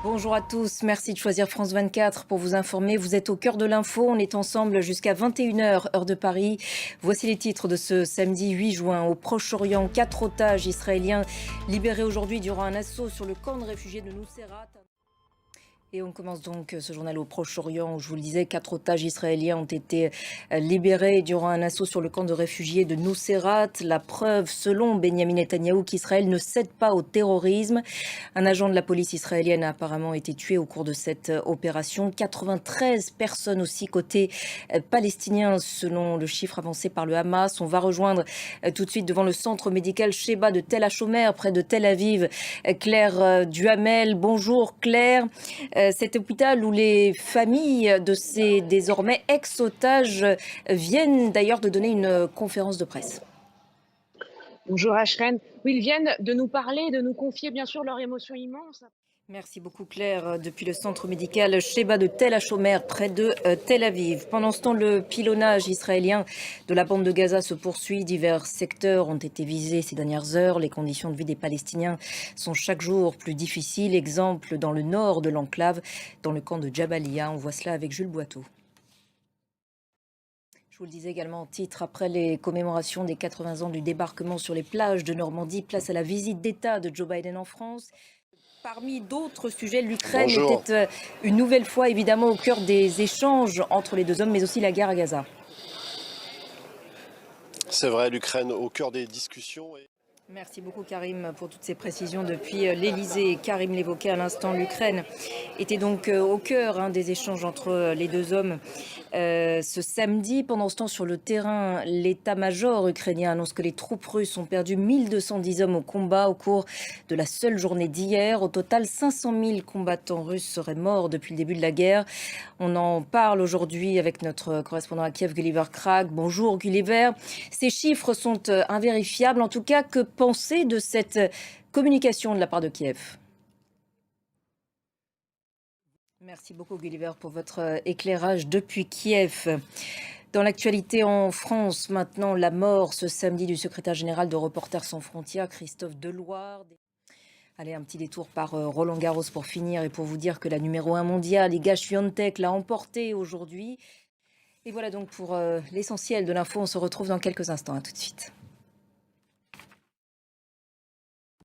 Bonjour à tous, merci de choisir France 24 pour vous informer. Vous êtes au cœur de l'info, on est ensemble jusqu'à 21 h heure de Paris. Voici les titres de ce samedi 8 juin. Au Proche-Orient, 4 otages israéliens libérés aujourd'hui durant un assaut sur le camp de réfugiés de Nuseirat. Et on commence donc ce journal au Proche-Orient où je vous le disais, 4 otages israéliens ont été libérés durant un assaut sur le camp de réfugiés de Nuseirat. La preuve, selon Benyamin Netanyahou, qu'Israël ne cède pas au terrorisme. Un agent de la police israélienne a apparemment été tué au cours de cette opération. 93 personnes aussi côté palestinien selon le chiffre avancé par le Hamas. On va rejoindre tout de suite devant le centre médical Sheba de Tel HaShomer près de Tel Aviv. Claire Duhamel, bonjour Claire. Cet hôpital où les familles de ces désormais ex-otages viennent d'ailleurs de donner une conférence de presse. Bonjour Ashreen. Oui, ils viennent de nous parler, de nous confier bien sûr leur émotion immense. Merci beaucoup Claire, depuis le centre médical Sheba de Tel HaShomer près de Tel Aviv. Pendant ce temps, le pilonnage israélien de la bande de Gaza se poursuit. Divers secteurs ont été visés ces dernières heures. Les conditions de vie des Palestiniens sont chaque jour plus difficiles. Exemple dans le nord de l'enclave, dans le camp de Jabalia. On voit cela avec Jules Boiteau. Je vous le disais également en titre, après les commémorations des 80 ans du débarquement sur les plages de Normandie, place à la visite d'État de Joe Biden en France. Parmi d'autres sujets, l'Ukraine Bonjour. était une nouvelle fois évidemment au cœur des échanges entre les deux hommes, mais aussi la guerre à Gaza. C'est vrai, l'Ukraine au cœur des discussions. Merci beaucoup Karim pour toutes ces précisions depuis l'Elysée. Karim l'évoquait à l'instant, l'Ukraine était donc au cœur des échanges entre les deux hommes ce samedi. Pendant ce temps, sur le terrain, l'état-major ukrainien annonce que les troupes russes ont perdu 1210 hommes au combat au cours de la seule journée d'hier. Au total, 500 000 combattants russes seraient morts depuis le début de la guerre. On en parle aujourd'hui avec notre correspondant à Kiev, Gulliver Krag. Bonjour Gulliver. Ces chiffres sont invérifiables. En tout cas, que penser de cette communication de la part de Kiev? Merci beaucoup Gulliver pour votre éclairage depuis Kiev. Dans l'actualité en France, maintenant, la mort ce samedi du secrétaire général de Reporters sans frontières, Christophe Deloire. Allez, un petit détour par Roland Garros pour finir et pour vous dire que la numéro 1 mondiale, Iga Swiatek, l'a emporté aujourd'hui. Et voilà donc pour l'essentiel de l'info. On se retrouve dans quelques instants. À tout de suite.